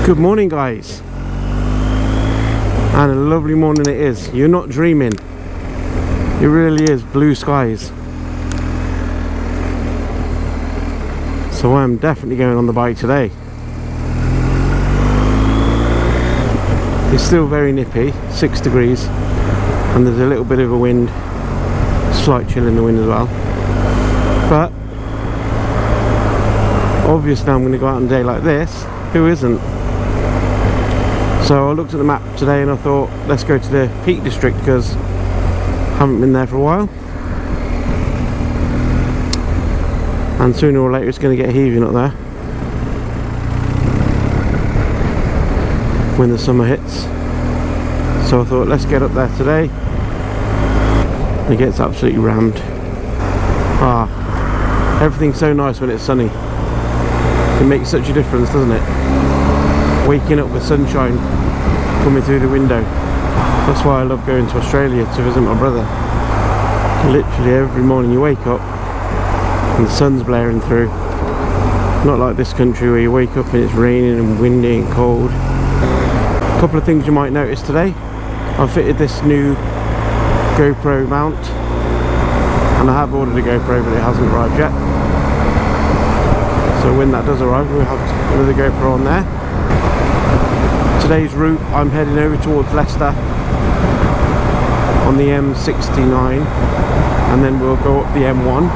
Good morning, guys, and a lovely morning it is. You're not dreaming, it really is blue skies. So I'm definitely going on the bike today. It's still very nippy, 6 degrees, and there's a little bit of a wind, slight chill in the wind as well. But obviously I'm going to go out on a day like this. Who isn't? So I looked at the map today and I thought, let's go to the Peak District because I haven't been there for a while. And sooner or later it's going to get heaving up there when the summer hits. So I thought, let's get up there today. It gets absolutely rammed. Everything's so nice when it's sunny. It makes such a difference, doesn't it? Waking up with sunshine coming through the window. That's why I love going to Australia to visit my brother. Literally every morning you wake up and the sun's blaring through. Not like this country where you wake up and it's raining and windy and cold. A couple of things you might notice today. I fitted this new GoPro mount, and I have ordered a GoPro but it hasn't arrived yet. So when that does arrive we'll have another GoPro on there. Today's route, I'm heading over towards Leicester on the M69, and then we'll go up the M1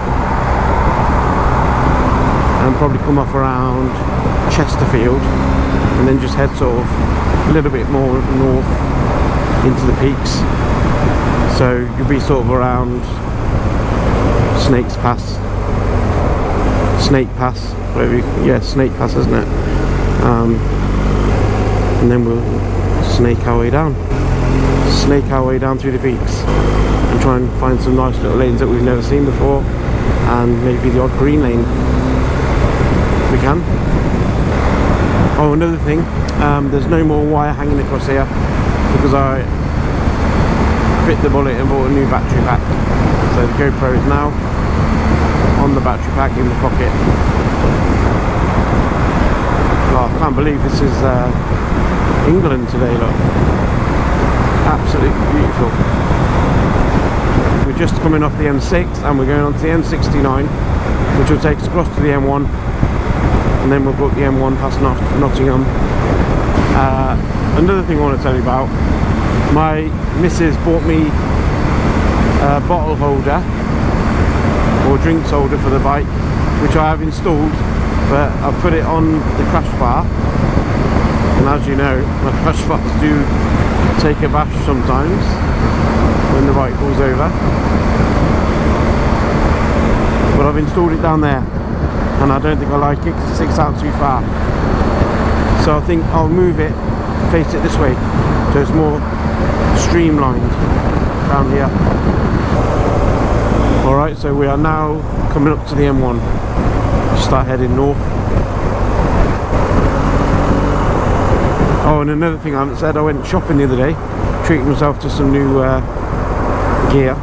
and probably come off around Chesterfield and then just head sort of a little bit more north into the peaks. So you'll be sort of around Snake Pass, whatever Snake Pass, isn't it? And then we'll snake our way down through the peaks and try and find some nice little lanes that we've never seen before, and maybe the odd green lane if we can. Oh, another thing, there's no more wire hanging across here because I bit the bullet and bought a new battery pack. So the GoPro is now on the battery pack in the pocket. Oh, I can't believe this is England today, look. Absolutely beautiful. We're just coming off the M6 and we're going on to the M69, which will take us across to the M1, and then we'll go up the M1 past Nottingham. Another thing I want to tell you about, my missus bought me a bottle holder or drinks holder for the bike, which I have installed, but I've put it on the crash bar, and as you know, my crash bars do take a bash sometimes when the bike falls over. But I've installed it down there and I don't think I like it because it sticks out too far. So I think I'll move it, face it this way, so it's more streamlined down here. Alright, so we are now coming up to the M1. Start heading north. Oh, and another thing I haven't said, I went shopping the other day, treating myself to some new gear,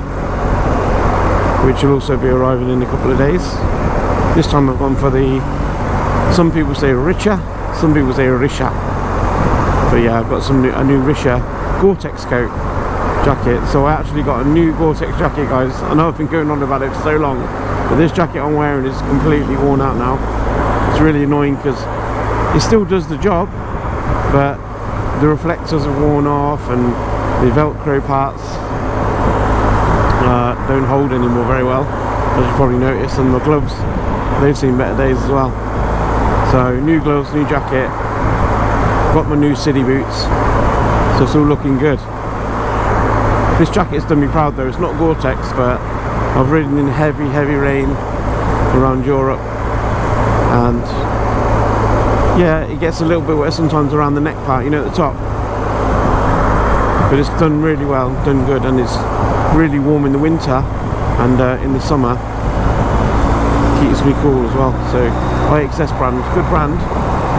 which will also be arriving in a couple of days. This time I've gone for the, some people say richer, some people say risha, but yeah, I've got a new risha Gore-Tex coat jacket. So I actually got a new Gore-Tex jacket, guys. I know I've been going on about it for so long, but this jacket I'm wearing is completely worn out now. It's really annoying because it still does the job, but the reflectors are worn off and the velcro parts don't hold anymore very well, as you probably noticed. And the gloves, they've seen better days as well. So new gloves, new jacket, got my new city boots, so it's all looking good. This jacket's done me proud though. It's not Gore-Tex, but I've ridden in heavy rain around Europe, and yeah, it gets a little bit wet sometimes around the neck part, you know, at the top. But it's done really well, done good, and it's really warm in the winter, and in the summer keeps me cool as well. So IXS brand, good brand,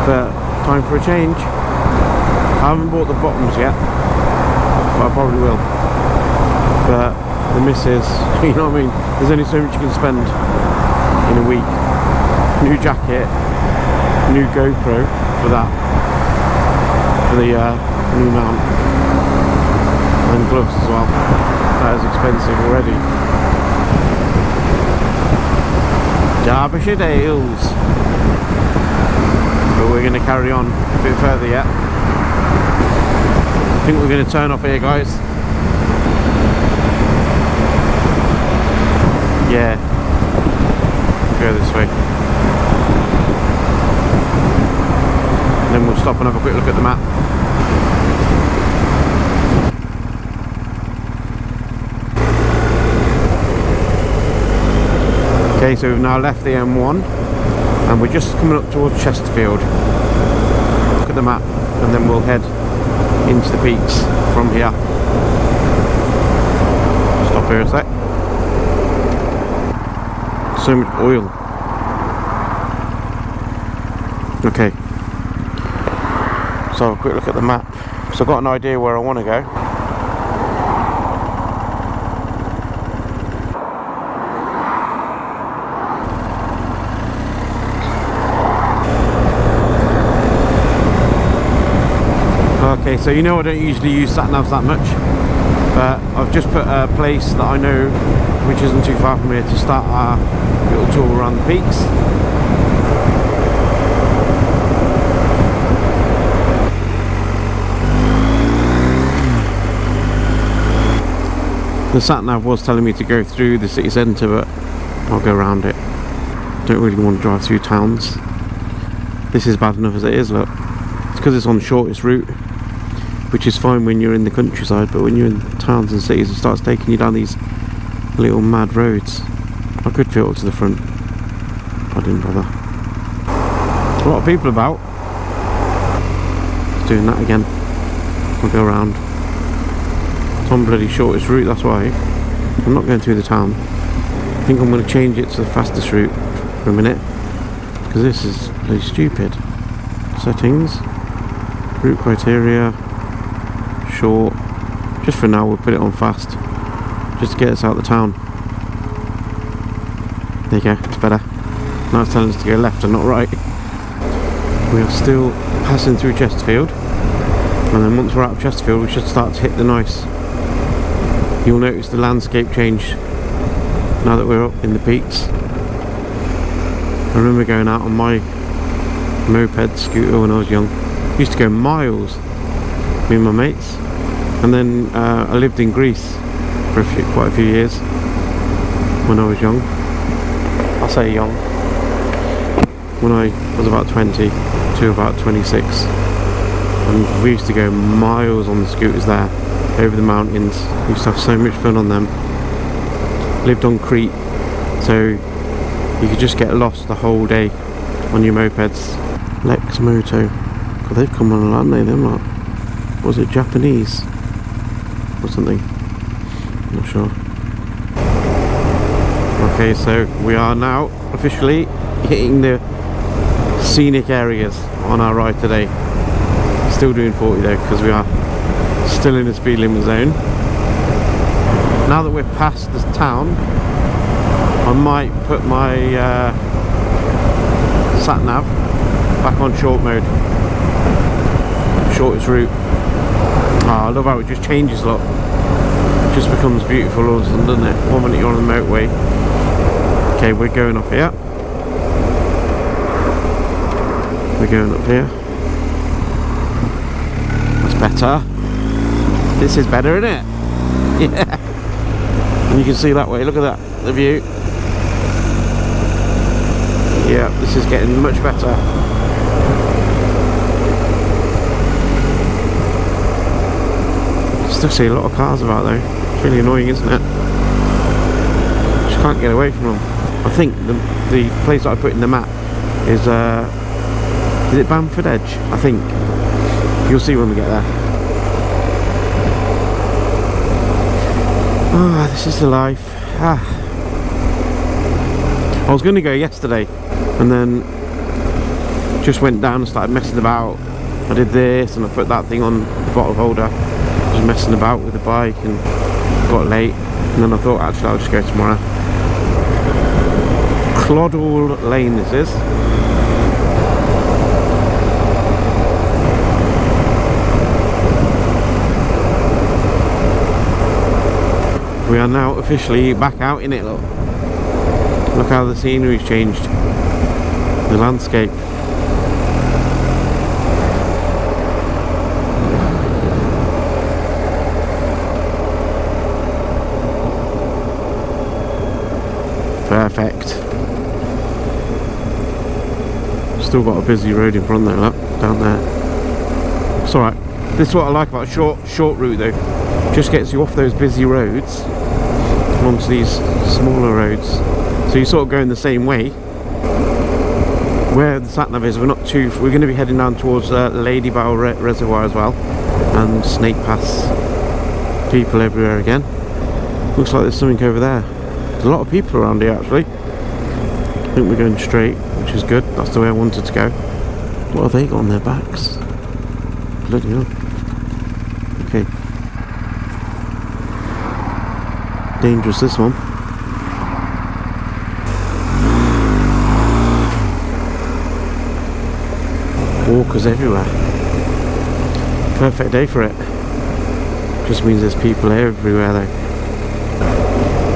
but time for a change. I haven't bought the bottoms yet, but I probably will. But the missus, you know what I mean, there's only so much you can spend in a week. New jacket, new GoPro for that, for the new mount and gloves as well. That is expensive already. Derbyshire Dales. But we're going to carry on a bit further yet. I think we're going to turn off here, guys. Yeah. Go this way. And then we'll stop and have a quick look at the map. Okay, so we've now left the M1 and we're just coming up towards Chesterfield. Look at the map and then we'll head into the peaks from here. Stop here a sec. So much oil. Okay. So have a quick look at the map. So I've got an idea where I want to go. Okay, so you know I don't usually use sat-navs that much, but I've just put a place that I know which isn't too far from here to start our little tour around the peaks. The sat-nav was telling me to go through the city centre, but I'll go around it. Don't really want to drive through towns. This is bad enough as it is, look. It's because it's on the shortest route, which is fine when you're in the countryside, but when you're in towns and cities it starts taking you down these little mad roads. I could filter to the front. I didn't bother. A lot of people about. Just doing that again. I'll go around. It's on bloody shortest route, that's why. I'm not going through the town. I think I'm going to change it to the fastest route for a minute, because this is bloody stupid. Settings, route criteria, short. Just for now we'll put it on fast, just to get us out of the town. There you go, it's better. Now it's telling us to go left and not right. We are still passing through Chesterfield, and then once we're out of Chesterfield we should start to hit the nice. You'll notice the landscape change now that we're up in the peaks. I remember going out on my moped scooter when I was young. I used to go miles, me and my mates. And then I lived in Greece for quite a few years when I was young. I'll say young. When I was about 20 to about 26. And we used to go miles on the scooters there, over the mountains. We used to have so much fun on them. Lived on Crete, so you could just get lost the whole day on your mopeds. Lex Moto. God, they've come on a lot, haven't they? Them lot. Was it Japanese or something? I'm not sure. Okay, so we are now officially hitting the scenic areas on our ride today. Still doing 40 though, because we are still in the speed limit zone. Now that we're past this town, I might put my sat nav back on short mode, shortest route. Oh, I love how it just changes, look. It just becomes beautiful all of a sudden, doesn't it? 1 minute you're on the motorway. Okay, we're going up here. We're going up here. That's better. This is better, isn't it? Yeah. And you can see that way, look at that, the view. Yeah, this is getting much better. Still see a lot of cars about though. It's really annoying, isn't it? Just can't get away from them. I think the place that I put in the map is it Bamford Edge? I think. You'll see when we get there. Ah, this is the life. Ah. I was going to go yesterday and then just went down and started messing about. I did this and I put that thing on the bottle holder. Just messing about with the bike and got late, and then I thought actually I'll just go tomorrow. Cloddall Lane this is. We are now officially back out in it, look. Look how the scenery's changed. The landscape. Perfect. Still got a busy road in front there, look, down there. It's alright. This is what I like about a short route though. Just gets you off those busy roads onto these smaller roads. So you're sort of going the same way. Where the sat-nav is, we're going to be heading down towards Lady Bow Reservoir as well. And Snake Pass. People everywhere again. Looks like there's something over there. There's a lot of people around here actually. I think we're going straight, which is good. That's the way I wanted to go. What have they got on their backs? Bloody hell. Okay. Dangerous, this one. Walkers everywhere. Perfect day for it. Just means there's people everywhere though.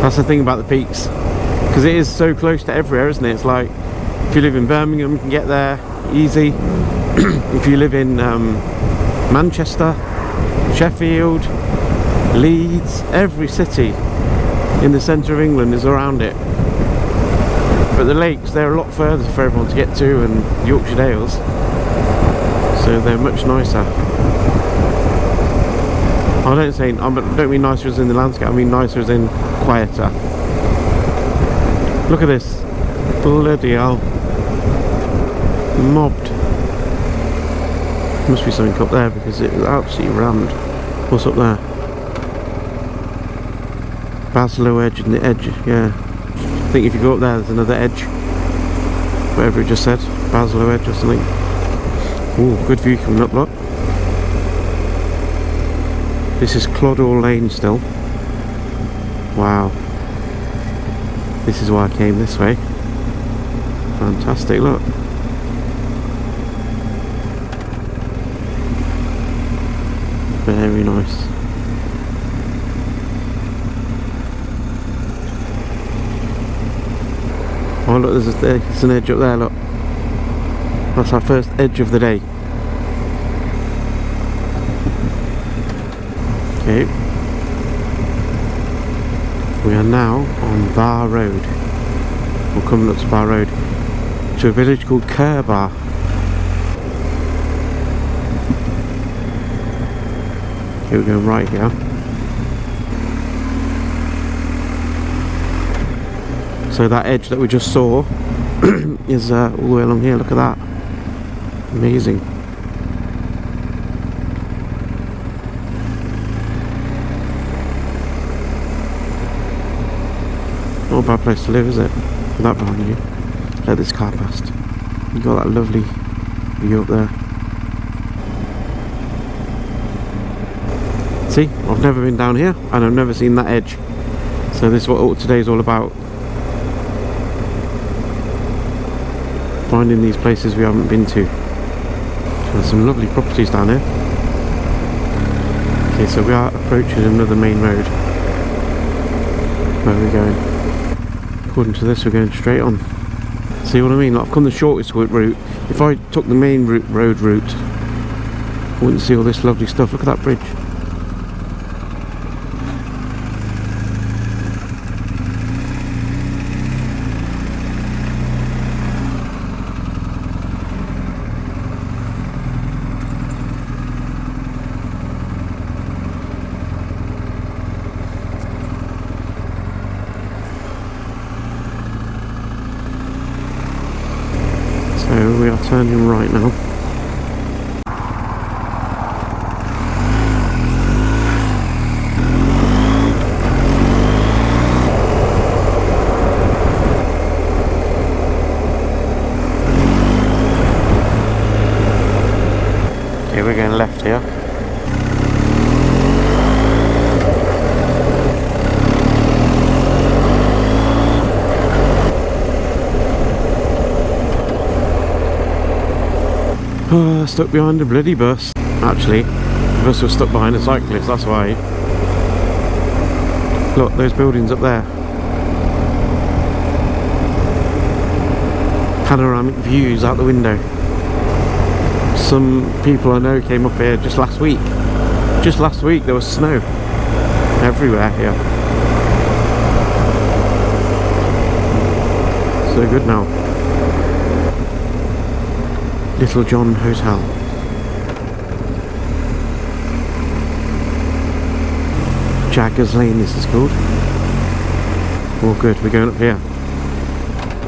That's the thing about the peaks, because it is so close to everywhere, isn't it? It's like if you live in Birmingham, you can get there easy. If you live in Manchester, Sheffield, Leeds, every city in the centre of England is around it. But the lakes, they're a lot further for everyone to get to, and Yorkshire Dales, so they're much nicer. I don't mean nicer as in the landscape, I mean nicer as in quieter. Look at this. Bloody hell. Mobbed. Must be something up there because it was absolutely rammed. What's up there? Baslow Edge and the Edge, yeah. I think if you go up there, there's another edge. Whatever it just said. Baslow Edge or something. Ooh, good view coming up, look. This is Clodagh Lane still. Wow. This is why I came this way. Fantastic, look. Very nice. Oh look, there's an edge up there, look. That's our first edge of the day. Okay. We are now on Bar Road. We're coming up to Bar Road, to a village called Kerber. Okay, we're going right here. So that edge that we just saw is all the way along here. Look at that. Amazing. Not a bad place to live, is it? With that behind you. Let this car past. You got that lovely view up there. See, I've never been down here and I've never seen that edge. So this is what today's all about. Finding these places we haven't been to. There's some lovely properties down here. Okay, so we are approaching another main road. Where are we going? According to this, we're going straight on. See what I mean? Like, I've come the shortest route. If I took the main road route, I wouldn't see all this lovely stuff. Look at that bridge. So we are turning right now. Okay, we're going left here. Stuck behind a bloody bus. Actually, the bus was stuck behind a cyclist, that's why. Look, those buildings up there. Panoramic views out the window. Some people I know came up here just last week. Just last week there was snow everywhere here. So good now. Little John Hotel. Jaggers Lane this is called. All good, we're going up here.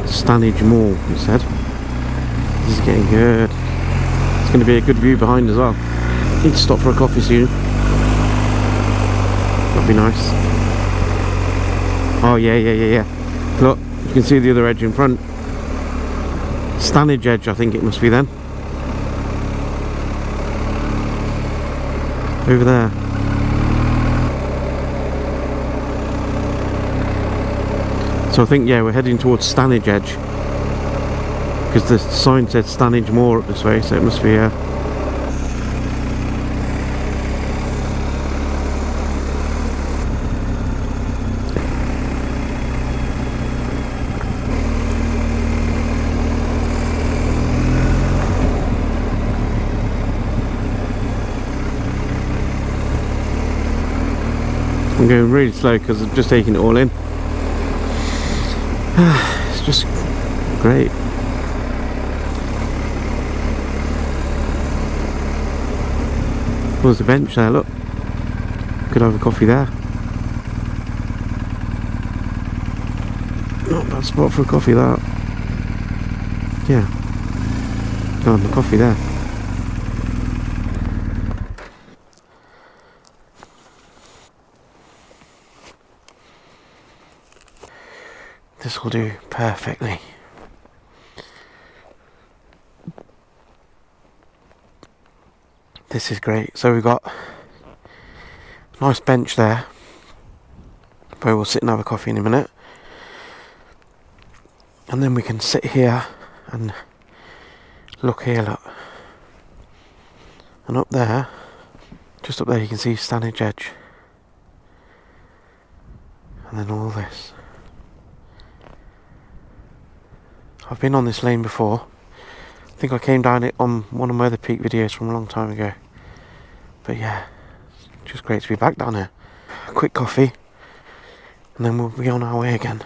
Stanage Mall, he said. This is getting good. It's going to be a good view behind as well. Need to stop for a coffee soon. That'd be nice. Oh yeah. Look, you can see the other edge in front. Stanage Edge, I think it must be then. Over there. So I think, yeah, we're heading towards Stanage Edge, because the sign said Stanage Moor up this way, so it must be I'm going really slow because I'm just taking it all in. It's just great. Well, there's a bench there, look. Could have a coffee there. Not a bad spot for a coffee, that. Yeah. Could have a coffee there. This will do perfectly. This is great. So we've got a nice bench there, where we'll sit and have a coffee in a minute, and then we can sit here and look here, look, and up there, just up there, you can see Stanage Edge, and then all this. I've been on this lane before. I think I came down it on one of my other peak videos from a long time ago. But yeah, it's just great to be back down here. A quick coffee, and then we'll be on our way again.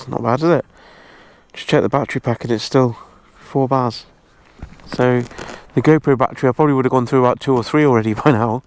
Not bad, is it? Just check the battery pack and it's still 4 bars. So the GoPro battery I probably would have gone through about 2 or 3 already by now.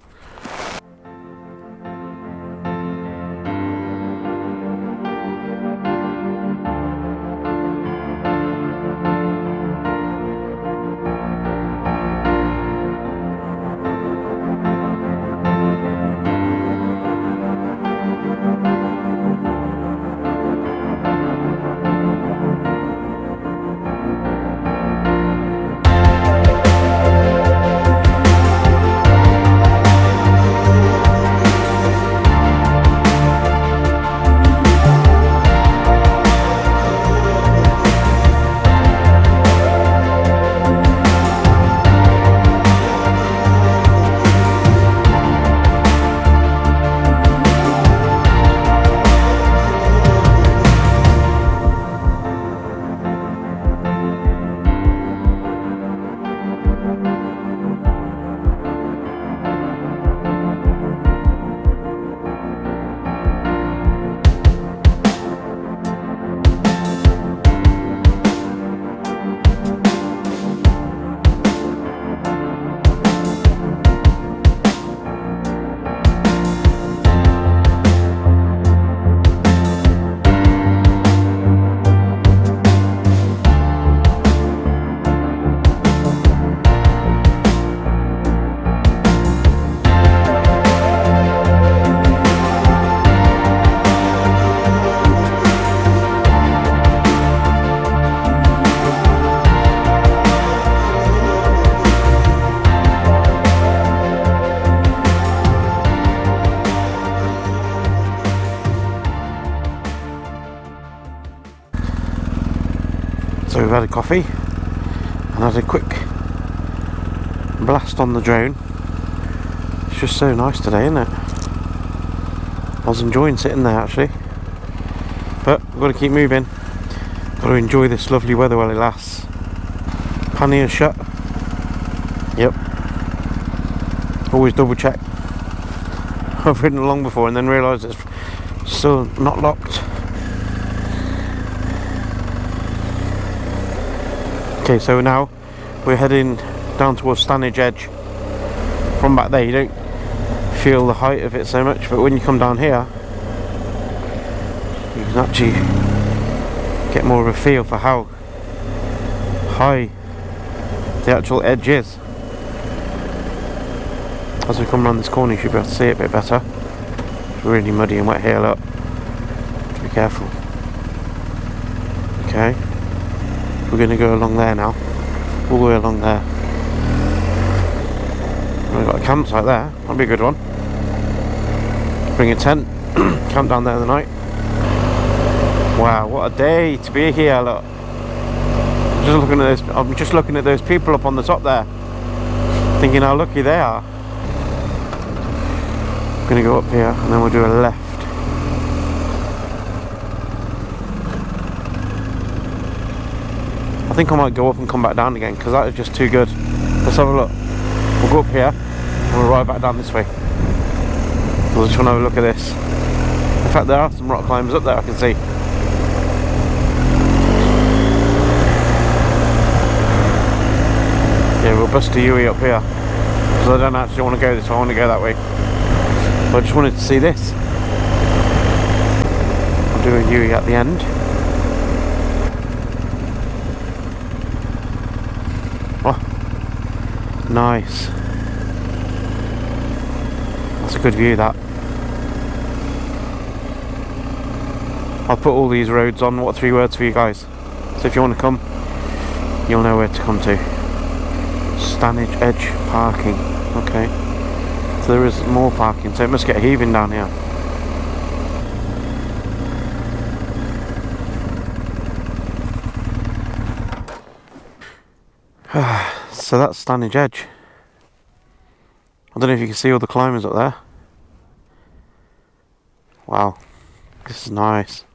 So we've had a coffee and had a quick blast on the drone. It's just so nice today, isn't it? I was enjoying sitting there actually, but we've got to keep moving. Got to enjoy this lovely weather while it lasts. Pannier shut. Yep. Always double check. I've ridden along before and then realised it's still not locked. Okay, so now we're heading down towards Stanage Edge. From back there you don't feel the height of it so much, but when you come down here you can actually get more of a feel for how high the actual edge is. As we come around this corner you should be able to see it a bit better. It's really muddy and wet here, look. Be careful. Okay, we're going to go along there now, all the way along there. We've got a campsite there, that'll be a good one. Bring a tent, camp down there in the night. Wow, what a day to be here, look. I'm just looking at those people up on the top there, thinking how lucky they are. I'm going to go up here and then we'll do a left. I think I might go up and come back down again because that is just too good. Let's have a look. We'll go up here and we'll ride back down this way. We'll just want to have a look at this. In fact, there are some rock climbers up there I can see. Yeah, we'll bust a U-E up here because I don't actually want to go this way, I want to go that way. But I just wanted to see this. I'll do a U-E at the end. Oh, nice. That's a good view, that. I'll put all these roads on what 3 words for you guys. So if you want to come, you'll know where to come to. Stanage Edge parking. Okay. So there is more parking, so it must get heaving down here. So that's Stanage Edge. I don't know if you can see all the climbers up there. Wow, this is nice.